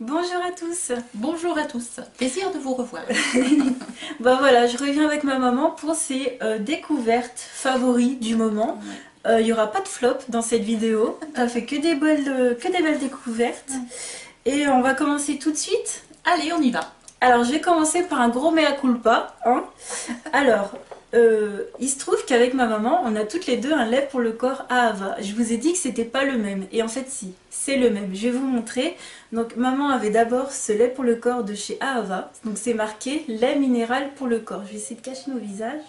Bonjour à tous. Bonjour à tous, plaisir de vous revoir. Bon voilà, je reviens avec ma maman pour ses découvertes favoris du moment. Ouais. Il n'y aura pas de flop dans cette vidéo. T'as fait que des belles découvertes. Et on va commencer tout de suite. Allez, on y va. Alors je vais commencer par un gros mea culpa. Hein. Alors, il se trouve qu'avec ma maman, on a toutes les deux un lait pour le corps Ahava. Je vous ai dit que c'était pas le même. Et en fait si, c'est le même. Je vais vous montrer. Donc maman avait d'abord ce lait pour le corps de chez Ahava. Donc c'est marqué lait minéral pour le corps. Je vais essayer de cacher nos visages.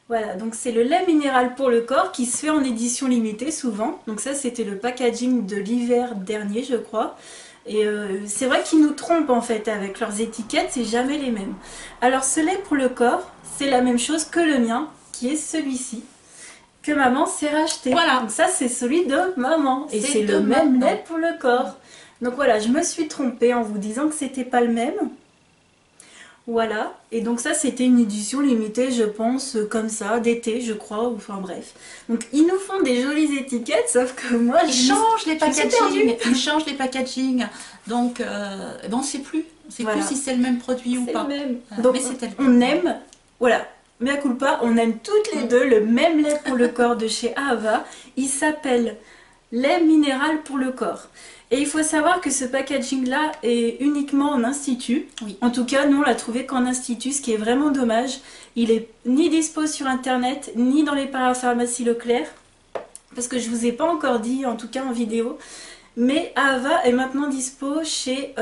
Voilà, donc c'est le lait minéral pour le corps qui se fait en édition limitée souvent. Donc ça c'était le packaging de l'hiver dernier je crois. Et c'est vrai qu'ils nous trompent en fait avec leurs étiquettes, c'est jamais les mêmes. Alors ce lait pour le corps, c'est la même chose que le mien, qui est celui-ci, que maman s'est racheté. Voilà. Donc ça c'est celui de maman, et c'est de le même maman. lait pour le corps. Donc voilà, je me suis trompée en vous disant que c'était pas le même. Voilà, et donc ça c'était une édition limitée je pense, comme ça, d'été je crois, ou enfin bref. Donc ils nous font des jolies étiquettes, sauf que moi Ils changent les je me suis packaging, perdue. ils changent les packaging, donc on ne sait plus, Voilà. plus si c'est le même produit ou C'est pas. le même. Voilà. Donc Mais c'était le on aime, voilà, mea culpa, on aime toutes les deux le même lait pour le corps de chez Ahava. Il s'appelle lait minéral pour le corps. Et il faut savoir que ce packaging-là est uniquement en institut. Oui. En tout cas, nous on l'a trouvé qu'en institut, ce qui est vraiment dommage. Il est ni dispo sur internet, ni dans les parapharmacies Leclerc. Parce que je vous ai pas encore dit, en tout cas en vidéo. Mais Ahava est maintenant dispo chez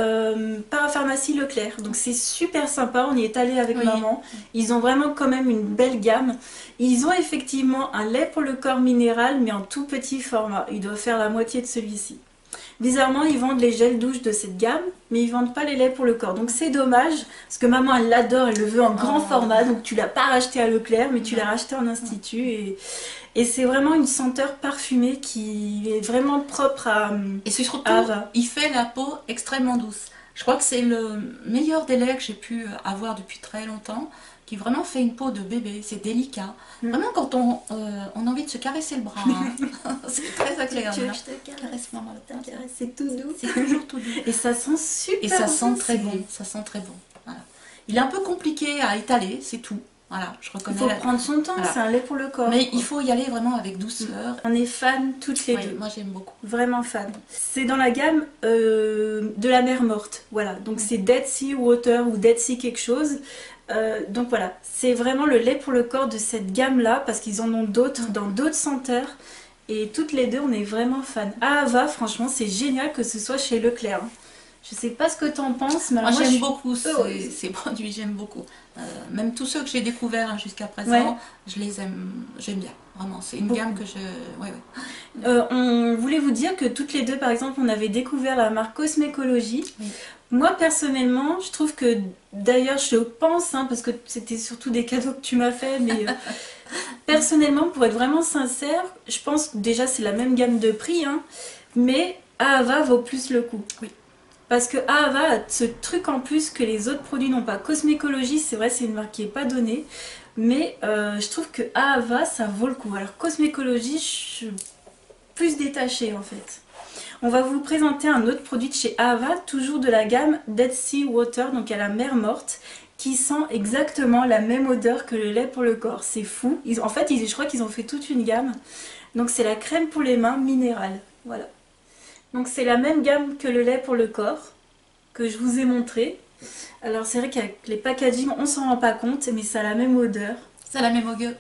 Parapharmacie Leclerc. Donc c'est super sympa, on y est allé avec Oui. maman. Ils ont vraiment quand même une belle gamme. Ils ont effectivement un lait pour le corps minéral, mais en tout petit format. Il doit faire la moitié de celui-ci. Bizarrement, ils vendent les gels douche de cette gamme, mais ils vendent pas les laits pour le corps. Donc c'est dommage, parce que maman elle l'adore, elle le veut en grand format. Donc tu l'as pas racheté à Leclerc, mais tu l'as racheté en institut. Et c'est vraiment une senteur parfumée qui est vraiment propre à Et c'est surtout, Ahava. il fait la peau extrêmement douce. Je crois que c'est le meilleur des laits que j'ai pu avoir depuis très longtemps, qui vraiment fait une peau de bébé, c'est délicat. Vraiment quand on a envie de se caresser le bras, hein. C'est très agréable. Tu veux que je te Caresse maman. C'est tout doux. C'est toujours tout doux. Et ça sent super Et ça sent bon, très bon, ça sent très bon. Voilà. Il est un peu compliqué à étaler, c'est tout. Voilà, je Il reconnais. faut prendre son temps, Voilà. c'est un lait pour le corps. Mais quoi. il faut y aller vraiment avec douceur. On est fans toutes les Oui, deux. moi j'aime beaucoup. Vraiment fan. C'est dans la gamme de la mer morte. Voilà, donc c'est Dead Sea Water ou Dead Sea quelque chose. Donc voilà, c'est vraiment le lait pour le corps de cette gamme-là parce qu'ils en ont d'autres dans d'autres senteurs. Et toutes les deux, on est vraiment fans. Ahava, franchement, c'est génial que ce soit chez Leclerc. Je sais pas ce que t'en penses, mais Moi je j'aime suis beaucoup heureuse. ces produits, j'aime beaucoup. Même tous ceux que j'ai découverts hein, jusqu'à présent, Ouais. je les aime, j'aime bien. Vraiment, c'est une gamme que je... Ouais, ouais. On voulait vous dire que toutes les deux, par exemple, on avait découvert la marque Cosmécologie. Oui. Moi, personnellement, je trouve que, d'ailleurs, je pense, hein, parce que c'était surtout des cadeaux que tu m'as fait, mais personnellement, pour être vraiment sincère, je pense que déjà c'est la même gamme de prix, hein, mais Ahava vaut plus le coup. Oui. Parce que Ahava a ce truc en plus que les autres produits n'ont pas. Cosmécologie, c'est vrai, c'est une marque qui n'est pas donnée, mais je trouve que Ahava, ça vaut le coup. Alors, Cosmécologie, je suis plus détachée en fait. On va vous présenter un autre produit de chez Ahava, toujours de la gamme Dead Sea Water, donc à la mer morte, qui sent exactement la même odeur que le lait pour le corps. C'est fou. En fait, je crois qu'ils ont fait toute une gamme. Donc c'est la crème pour les mains minérale. Voilà. Donc c'est la même gamme que le lait pour le corps, que je vous ai montré. Alors c'est vrai qu'avec les packaging, on s'en rend pas compte, mais ça a la même odeur. Ça a la même odeur.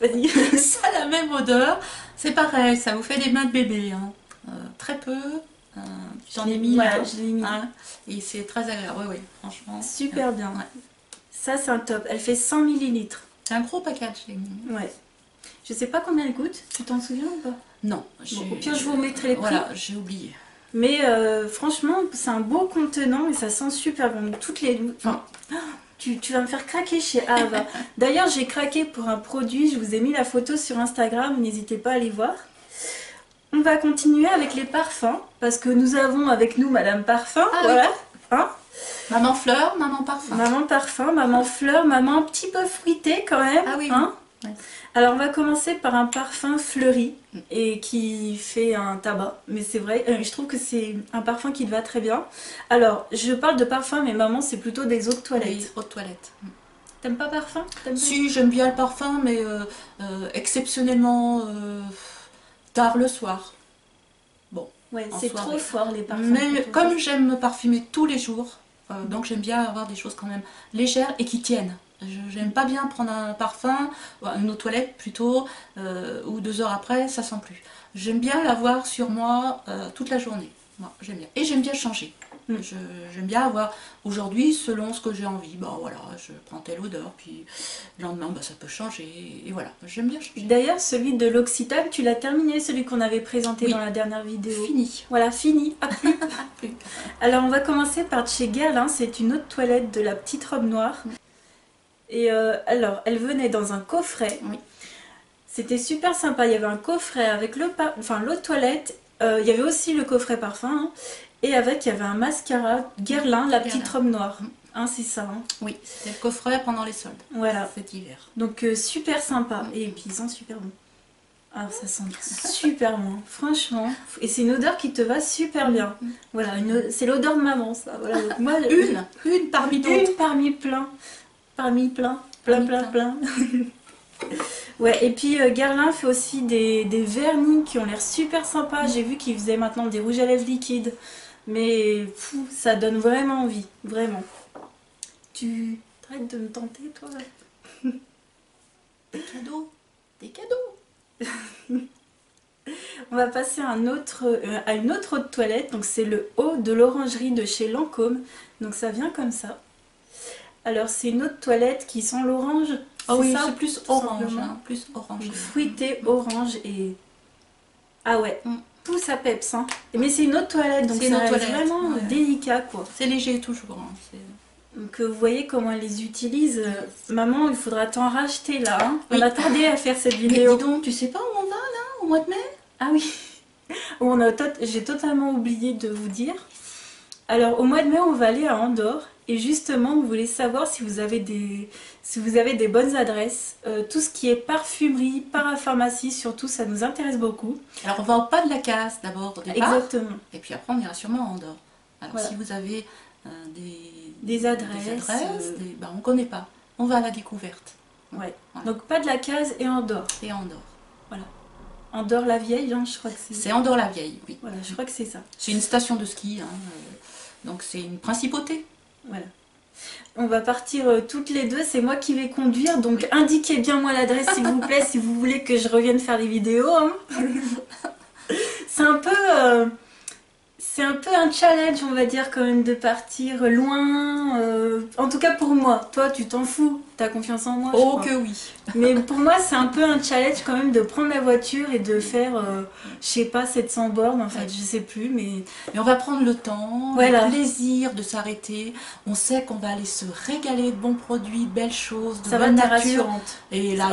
Vas-y. Ça a la même odeur. C'est pareil, ça vous fait des mains de bébé. Hein. Très peu. J'en ai mis. Voilà, hein. je l'ai mis. Hein. Et c'est très agréable. Oui, oui, franchement. Super bien. Ouais. Ça c'est un top. Elle fait 100 ml. C'est un gros packaging. Ouais. Je sais pas combien elle coûte. Tu t'en souviens ou pas? Non. Bon, au pire, je vous remettrai les prix. Voilà, j'ai oublié. Mais franchement, c'est un beau contenant et ça sent super bon. Toutes les... Enfin, tu vas me faire craquer chez Ahava. D'ailleurs, j'ai craqué pour un produit. Je vous ai mis la photo sur Instagram. N'hésitez pas à aller voir. On va continuer avec les parfums. Parce que nous avons avec nous Madame Parfum. Ah, voilà. oui. Hein, Maman fleur, maman parfum. maman parfum, maman fleur, maman un petit peu fruitée quand même. Ah oui, hein. Ouais. Alors on va commencer par un parfum fleuri et qui fait un tabac. Mais c'est vrai, je trouve que c'est un parfum qui te va très bien. Alors je parle de parfum, mais maman c'est plutôt des eaux de toilette. Les eaux de toilette. T'aimes pas parfum? Si, j'aime bien le parfum, mais exceptionnellement tard le soir. Bon, Ouais, en c'est soirée. trop fort les parfums. Mais comme j'aime me parfumer tous les jours, donc j'aime bien avoir des choses quand même légères et qui tiennent. J'aime pas bien prendre un parfum, une eau de toilette plutôt, ou 2 heures après, ça sent plus. J'aime bien l'avoir sur moi toute la journée. Moi, j'aime bien. Et j'aime bien changer. J'aime bien avoir aujourd'hui selon ce que j'ai envie. Bon voilà, je prends telle odeur, puis le lendemain bah, ça peut changer. Et voilà, j'aime bien changer. D'ailleurs, celui de l'Occitane, tu l'as terminé, celui qu'on avait présenté dans la dernière vidéo. Fini. Voilà, fini. Ah, plus. Plus. Alors on va commencer par de chez Guerlain, c'est une eau de toilette de la petite robe noire. Et alors, elle venait dans un coffret. Oui. C'était super sympa, il y avait un coffret avec l'eau de toilette, il y avait aussi le coffret parfum, hein, et avec, il y avait un mascara Guerlain, la petite robe noire. Hein, c'est ça. Hein. Oui, c'était le coffret pendant les soldes. Voilà. Cet hiver. Donc super sympa, et puis ils sont super bons. Ah, ça sent super bon, franchement. Et c'est une odeur qui te va super bien. Voilà, c'est l'odeur de maman, ça. Voilà, donc moi, Une parmi d'autres. une parmi plein. Parmi plein. Plein. Ouais, et puis Guerlain fait aussi des vernis qui ont l'air super sympas. J'ai vu qu'ils faisaient maintenant des rouges à lèvres liquides. Mais fou, ça donne vraiment envie, vraiment. Tu arrêtes de me tenter, toi? Des cadeaux. Des cadeaux. On va passer à une autre eau de toilette. Donc c'est le eau de l'orangerie de chez Lancôme. Donc ça vient comme ça. Alors c'est une eau de toilette qui sent l'orange. Ah oui, ça, c'est plus orange, hein, plus orange. Fruité, orange et... Ah ouais, tout ça peps. Hein. Mais c'est une eau de toilette, donc ça reste vraiment délicat, quoi. C'est léger toujours. Hein, donc vous voyez comment elle les utilise. Maman, il faudra t'en racheter là. Hein. On a tardé à faire cette vidéo. Mais dis donc, tu sais pas où on va là, au mois de mai? Ah oui. J'ai totalement oublié de vous dire. Alors au mois de mai, on va aller à Andorre. Et justement, on voulait savoir si vous avez des bonnes adresses. Tout ce qui est parfumerie, parapharmacie, surtout, ça nous intéresse beaucoup. Alors on va au pas de la case d'abord au départ. Exactement. Et puis après on ira sûrement à Andorre. Alors voilà. Si vous avez des adresses, ben, on ne connaît pas. On va à la découverte. Ouais. Voilà. Donc pas de la case et Andorre. Et Andorre. Voilà. Andorre la vieille, hein, je crois que c'est. C'est Andorre la vieille, oui. Voilà, je crois que c'est ça. C'est une station de ski, hein, donc c'est une principauté. Voilà. On va partir toutes les deux, c'est moi qui vais conduire, donc indiquez bien moi l'adresse s'il vous plaît si vous voulez que je revienne faire les vidéos. Hein. C'est un peu un challenge, on va dire, quand même, de partir loin. En tout cas pour moi. Toi, tu t'en fous, t'as confiance en moi. Oh que oui. Mais pour moi, c'est un peu un challenge quand même de prendre la voiture et de faire, je sais pas, 700 bornes en fait, je sais plus, mais on va prendre le temps, voilà. Le plaisir de s'arrêter. On sait qu'on va aller se régaler de bons produits, de belles choses, de bonne nature. Et là,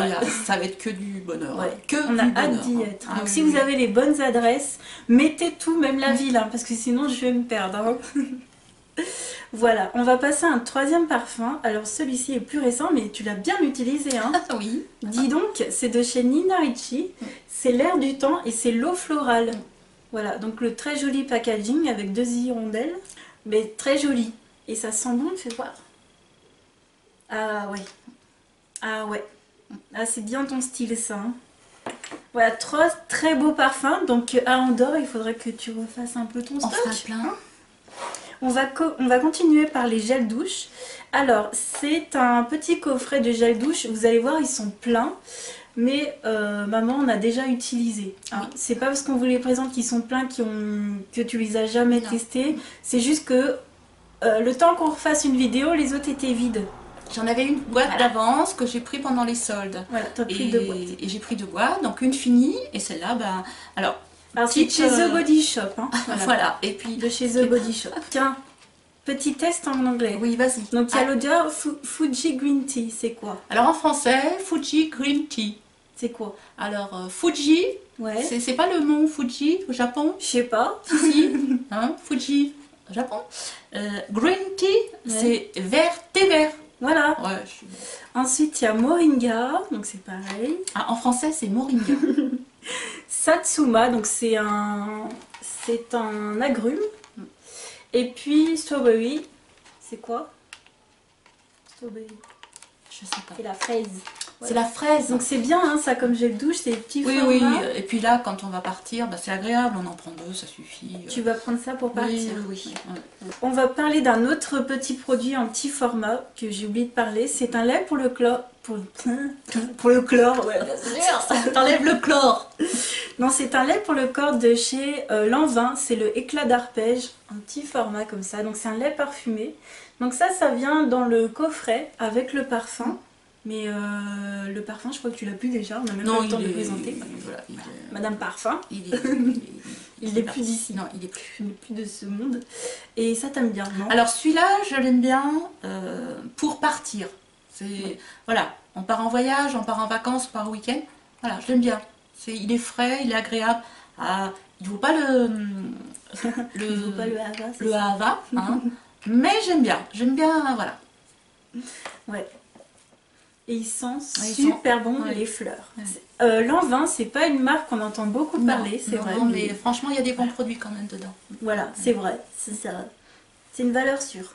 ça va être que du bonheur. Ouais. Que on a hâte d'y être. Donc si vous avez les bonnes adresses, mettez tout, même la ville, hein, parce que sinon je vais me perdre. Hein. Voilà, on va passer à un troisième parfum. Alors celui-ci est plus récent, mais tu l'as bien utilisé. Hein. Oui. Dis donc, c'est de chez Nina Ricci. C'est l'air du temps et c'est l'eau florale. Voilà, donc le très joli packaging avec 2 hirondelles. Mais très joli. Et ça sent bon, fais voir. Ah ouais. Ah ouais. Ah c'est bien ton style ça. Hein. Voilà, 3 très beaux parfums. Donc à Andorre, il faudrait que tu refasses un peu ton stock. On fera plein. On va continuer par les gels douche. Alors, c'est un petit coffret de gel douche. Vous allez voir, ils sont pleins. Mais maman en a déjà utilisé. Hein. Oui. C'est pas parce qu'on vous les présente qu'ils sont pleins que tu les as jamais testés. C'est juste que le temps qu'on refasse une vidéo, les autres étaient vides. J'en avais une boîte d'avance que j'ai pris pendant les soldes. Voilà, tu as pris 2 boîtes. Et j'ai pris 2 boîtes, donc une finie. Et celle-là, ben... Alors c'est chez The Body Shop. Hein. Voilà. Et puis de chez The Body Shop. Tiens, petit test en anglais. Oui, vas-y. Donc il y a l'odeur Fuji Green Tea, c'est quoi? Alors en français, Fuji Green Tea. C'est quoi? Alors Fuji, ouais. C'est pas le mont Fuji au Japon? Je sais pas. Si, hein, Fuji au Japon. Green Tea, ouais. C'est vert, thé vert. Voilà. Ouais, Ensuite, il y a Moringa, donc c'est pareil. Ah, en français, c'est moringa. Satsuma, donc c'est un agrume. Et puis Strawberry, c'est quoi? Strawberry. Je sais pas. C'est la fraise. C'est la fraise. Donc c'est bien, hein, ça comme jet de douche, c'est des petits Oui, formats. oui. Et puis là, quand on va partir, bah, c'est agréable, on en prend 2, ça suffit. Tu vas prendre ça pour partir. Oui, oui. Ouais. On va parler d'un autre petit produit en petit format que j'ai oublié de parler. C'est un lait pour le chlore. Pour le chlore, ouais. T'enlèves le chlore. Non, c'est un lait pour le corps de chez Lanvin. C'est le éclat d'arpège, un petit format comme ça. Donc c'est un lait parfumé. Donc ça vient dans le coffret avec le parfum. Mais le parfum, je crois que tu l'as plus déjà. On a même pas eu le temps de le présenter. Voilà, Madame Parfum. Il n'est plus d'ici. Non, il est plus. Il n'est plus de ce monde. Et ça t'aime bien, non? Alors celui-là, je l'aime bien pour partir. Voilà, on part en voyage, on part en vacances, on part au week-end. Voilà, je l'aime bien. Il est frais, il est agréable. Ah, il ne vaut pas il vaut pas le Hava, hein, mais j'aime bien, voilà. Ouais. Et il sent super bon, ouais. les fleurs. Ouais. Lanvin, c'est pas une marque qu'on entend beaucoup parler, c'est vrai. Mais franchement, il y a des bons produits quand même dedans. Voilà, c'est vrai. C'est une valeur sûre.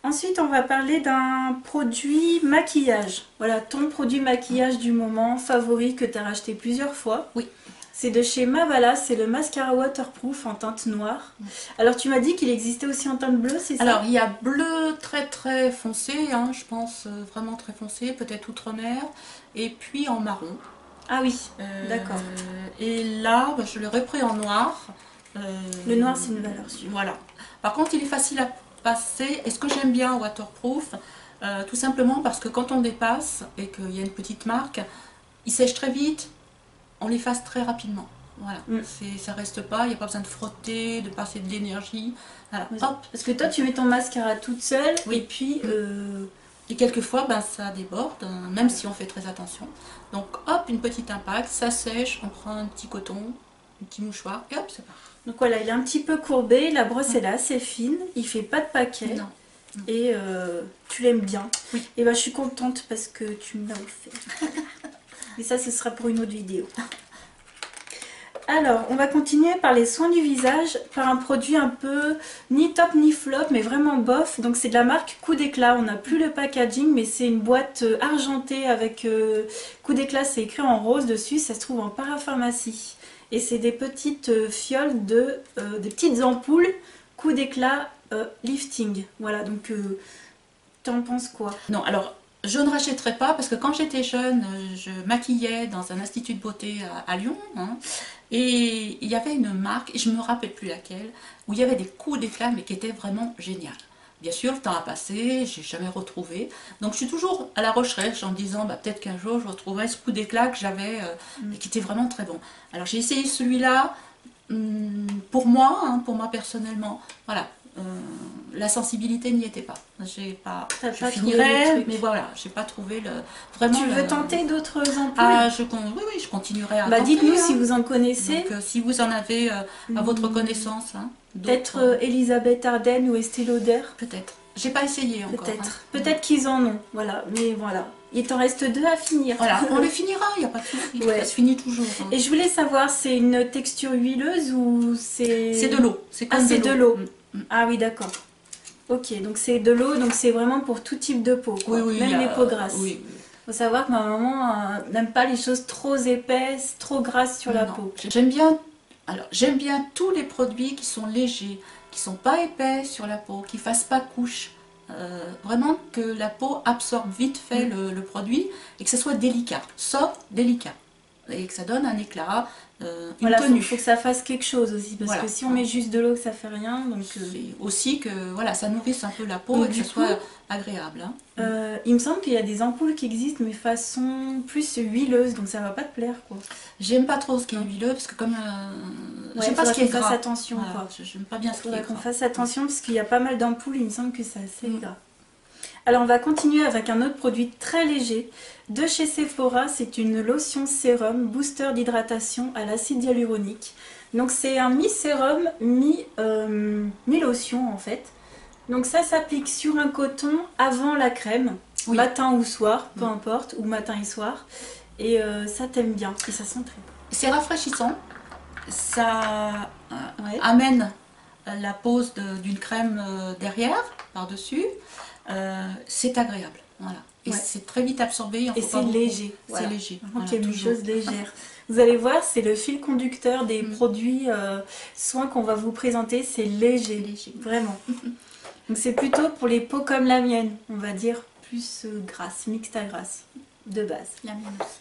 Ensuite, on va parler d'un produit maquillage. Voilà, ton produit maquillage du moment, favori, que tu as racheté plusieurs fois. Oui. C'est de chez Mavala, c'est le mascara waterproof en teinte noire. Alors tu m'as dit qu'il existait aussi en teinte bleue, c'est ça? Alors il y a bleu très très foncé, hein, je pense vraiment très foncé, peut-être outre-mer, et puis en marron. Ah oui, d'accord. Et là, bah, je l'ai repris en noir. Le noir, c'est une valeur sûre. Voilà. Par contre, il est facile à passer. Et ce que j'aime bien waterproof, tout simplement parce que quand on dépasse et qu'il y a une petite marque, il sèche très vite. On l'efface très rapidement. Voilà, ça reste pas, il n'y a pas besoin de frotter, de passer de l'énergie. Voilà. Hop. Parce que toi, tu mets ton mascara toute seule, oui. Et puis... Et quelquefois, ben, ça déborde, même si on fait très attention. Donc hop, une petite impact, ça sèche, on prend un petit coton, un petit mouchoir, et hop, c'est parti. Donc voilà, il est un petit peu courbé, la brosse est là, assez fine, il fait pas de paquet. Non. Et tu l'aimes bien. Oui. Et ben, je suis contente parce que tu me l'as offert. Et ça, ce sera pour une autre vidéo. Alors, on va continuer par les soins du visage, par un produit un peu ni top ni flop, mais vraiment bof. Donc c'est de la marque Coup d'éclat. On n'a plus le packaging, mais c'est une boîte argentée avec Coup d'éclat, c'est écrit en rose dessus. Ça se trouve en parapharmacie. Et c'est des petites fioles des petites ampoules Coup d'éclat lifting. Voilà, donc t'en penses quoi? Non, alors... Je ne rachèterai pas parce que quand j'étais jeune, je maquillais dans un institut de beauté à Lyon, hein, et il y avait une marque, et je ne me rappelle plus laquelle, où il y avait des coups d'éclat mais qui étaient vraiment géniales. Bien sûr, le temps a passé, je n'ai jamais retrouvé, donc je suis toujours à la recherche en me disant bah, peut-être qu'un jour je retrouverai ce coup d'éclat que j'avais, qui était vraiment très bon. Alors j'ai essayé celui-là pour moi personnellement, voilà. La sensibilité n'y était pas. Je finirais, mais voilà, j'ai pas trouvé vraiment. Tu veux tenter d'autres ampoules? Oui, je continuerai à tenter. Dites-nous si vous en connaissez. Donc, si vous en avez à votre connaissance. Hein, peut-être Elisabeth Arden ou Estée Lauder. Peut-être. J'ai pas essayé encore. Peut-être. Hein. Peut-être qu'ils en ont. Voilà. Mais voilà. Il t'en reste 2 à finir. Voilà, on les finira, il n'y a pas de souci. Ouais. Ça se finit toujours. Hein. Et je voulais savoir, c'est une texture huileuse ou c'est... C'est de l'eau. C'est de l'eau. Ah oui, d'accord. Ok, donc c'est de l'eau, donc c'est vraiment pour tout type de peau, quoi. Oui, même les peaux grasses. Oui. Faut savoir que ma maman n'aime pas les choses trop épaisses, trop grasses sur la peau. J'aime bien tous les produits qui sont légers, qui sont pas épais sur la peau, qui fassent pas couche. Vraiment que la peau absorbe vite fait le produit et que ce soit délicat, sobre, délicat. Et que ça donne un éclat, une tenue. Il faut que ça fasse quelque chose aussi, parce que si on met juste de l'eau, ça fait rien. Donc aussi que voilà, ça nourrisse un peu la peau et que ce soit agréable. Hein. Il me semble qu'il y a des ampoules qui existent, mais façon plus huileuse, donc ça va pas te plaire, quoi. J'aime pas trop ce qui est huileux, parce que comme j'aime pas ce qui est gras. Fasse attention, voilà, quoi. J'aime pas bien ce qui est gras. Qu'on fasse attention, parce qu'il y a pas mal d'ampoules, il me semble que c'est assez gras. Alors on va continuer avec un autre produit très léger de chez Sephora, c'est une lotion sérum booster d'hydratation à l'acide hyaluronique. Donc c'est un mi-sérum, mi-lotion en fait. Donc ça s'applique sur un coton avant la crème. Oui. matin ou soir, peu importe, ou matin et soir. Et ça t'aime bien, et ça sent très bon. C'est rafraîchissant, ça Ouais. amène la pose d'une crème derrière, par-dessus. C'est agréable, voilà. Et Ouais. c'est très vite absorbé, il en Et faut c'est pas beaucoup. léger. C'est Voilà. léger, Vraiment voilà, qu'il y a une toujours. chose légère. Vous allez voir, c'est le fil conducteur des produits soins qu'on va vous présenter, c'est léger. Léger. Vraiment. Donc c'est plutôt pour les peaux comme la mienne, on va dire plus grasse, mixte à grasse, de base. La mienne aussi.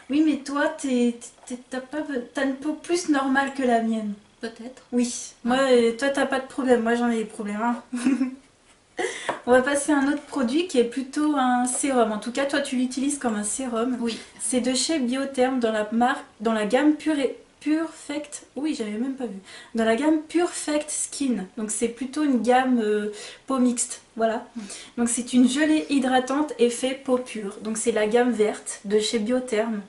Oui, mais toi, t'as une peau plus normale que la mienne. Peut-être. Oui, moi, toi, t'as pas de problème, moi j'en ai des problèmes. Hein. On va passer à un autre produit qui est plutôt un sérum. En tout cas, toi, tu l'utilises comme un sérum. Oui. C'est de chez Biotherm dans la gamme Purefect. Oui, j'avais même pas vu. Dans la gamme Purefect Skin. Donc c'est plutôt une gamme peau mixte. Voilà. Donc c'est une gelée hydratante effet peau pure. Donc c'est la gamme verte de chez Biotherm.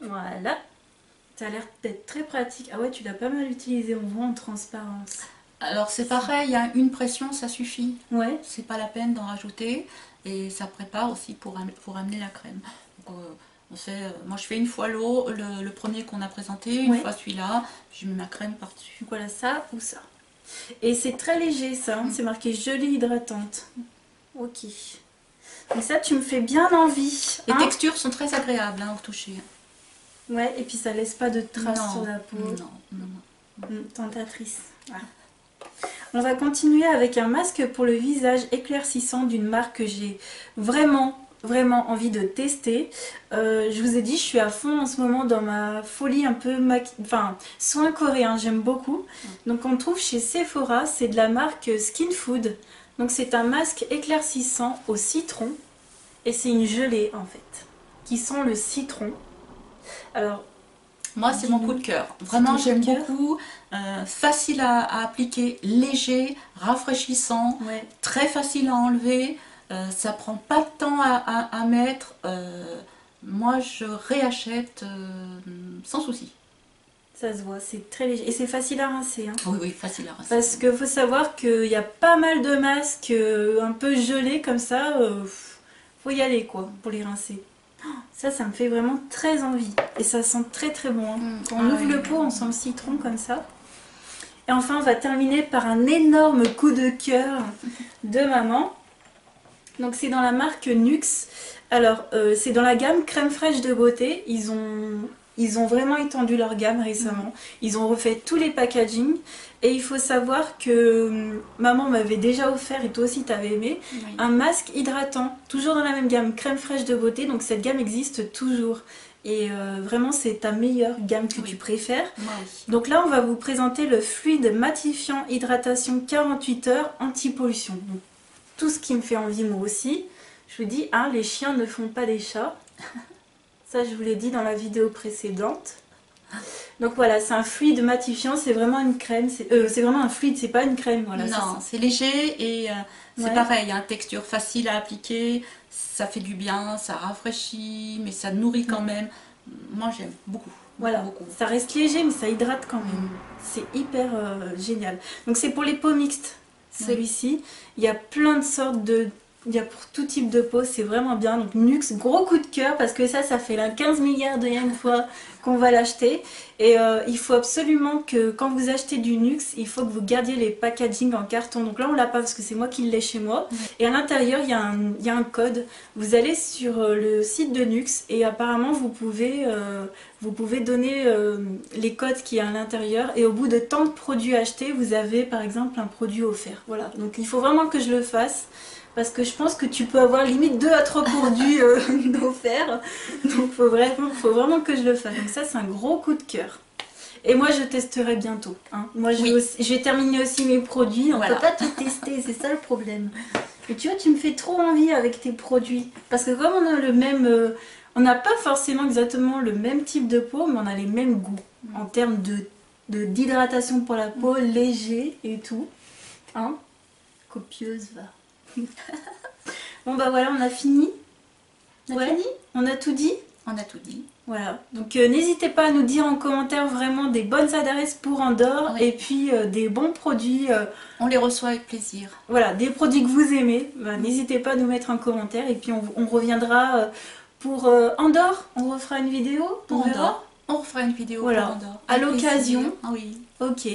Voilà. Ça a l'air d'être très pratique. Ah ouais, tu l'as pas mal utilisé, on voit en transparence. Alors c'est pareil, hein, une pression ça suffit. Ouais. C'est pas la peine d'en rajouter. Et ça prépare aussi pour amener la crème. Donc, moi je fais une fois l'eau, le premier qu'on a présenté, une fois celui-là, je mets ma crème par-dessus. Voilà, ça ou ça. Et c'est très léger ça, hein, c'est marqué gelée hydratante. Ok. Et ça, tu me fais bien envie. Les hein. textures sont très agréables au toucher. Ouais, et puis ça laisse pas de traces sur la peau. Non. Tentatrice. Voilà. On va continuer avec un masque pour le visage éclaircissant d'une marque que j'ai vraiment envie de tester. Je vous ai dit, je suis à fond en ce moment dans ma folie un peu soins coréens, j'aime beaucoup. Donc on trouve chez Sephora, c'est de la marque Skin Food. Donc c'est un masque éclaircissant au citron et c'est une gelée en fait qui sent le citron. Alors moi c'est mon coup de cœur, vraiment j'aime beaucoup, facile à appliquer, léger, rafraîchissant, très facile à enlever, ça prend pas de temps à mettre, moi je réachète sans souci. Ça se voit, c'est très léger et c'est facile à rincer. Hein. Oui, facile à rincer. Parce qu'il faut savoir qu'il y a pas mal de masques un peu gelés comme ça, faut y aller quoi pour les rincer. Ça me fait vraiment très envie. Et ça sent très bon. Hein. Quand on ouvre le pot, on sent le citron comme ça. Et enfin, on va terminer par un énorme coup de cœur de maman. Donc c'est dans la marque Nuxe. Alors, c'est dans la gamme crème fraîche de beauté. Ils ont vraiment étendu leur gamme récemment. Ils ont refait tous les packagings. Et il faut savoir que maman m'avait déjà offert, et toi aussi t'avais aimé, un masque hydratant. Toujours dans la même gamme, crème fraîche de beauté. Donc cette gamme existe toujours. Et vraiment c'est ta meilleure gamme que tu préfères. Donc là on va vous présenter le fluide matifiant hydratation 48 heures anti-pollution. Donc, tout ce qui me fait envie moi aussi. Je vous dis, hein, les chiens ne font pas des chats. Ça je vous l'ai dit dans la vidéo précédente. Donc voilà, c'est un fluide matifiant, c'est vraiment une crème, c'est vraiment un fluide, c'est pas une crème. Voilà, non, c'est léger et c'est pareil, hein, texture facile à appliquer, ça fait du bien, ça rafraîchit, mais ça nourrit quand même. Moi j'aime beaucoup. Voilà, beaucoup. Ça reste léger mais ça hydrate quand même. C'est hyper génial. Donc c'est pour les peaux mixtes, celui-ci. Il y a plein de sortes de... Il y a pour tout type de peau, c'est vraiment bien. Donc Nuxe, gros coup de cœur parce que ça fait la 15 milliards de fois qu'on va l'acheter. Et il faut absolument que quand vous achetez du Nuxe, il faut que vous gardiez les packaging en carton. Donc là on l'a pas parce que c'est moi qui l'ai chez moi. Et à l'intérieur il y a un code. Vous allez sur le site de Nuxe et apparemment vous pouvez donner les codes qu'il y a à l'intérieur. Et au bout de tant de produits achetés, vous avez par exemple un produit offert. Voilà, donc il faut vraiment que je le fasse. Parce que je pense que tu peux avoir limite 2 à 3 produits d'offert. Donc faut vraiment que je le fasse. Donc ça c'est un gros coup de cœur. Et moi je testerai bientôt. Hein. Moi je vais terminer aussi mes produits. On ne peut pas tout tester, c'est ça le problème. Et tu vois, tu me fais trop envie avec tes produits. Parce que comme on a le même... on n'a pas forcément exactement le même type de peau, mais on a les mêmes goûts. En termes d'hydratation pour la peau, léger et tout. Hein? Copieuse va. Bon bah voilà, on a fini. On a tout dit. On a tout dit. Voilà, donc n'hésitez pas à nous dire en commentaire vraiment des bonnes adresses pour Andorre Oui. et puis des bons produits, On les reçoit avec plaisir. voilà, des produits que vous aimez. Bah, n'hésitez pas à nous mettre un commentaire et puis on reviendra pour Andorre. On refera une vidéo, on Pour verra. Andorre, on refera une vidéo Voilà. pour Andorre. À Avec l'occasion. plaisir. Ah oui. Ok,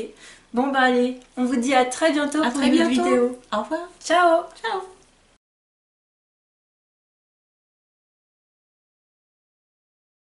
bon bah allez, on vous dit à très bientôt À pour très une autre bientôt. vidéo. Au revoir. Ciao! Ciao.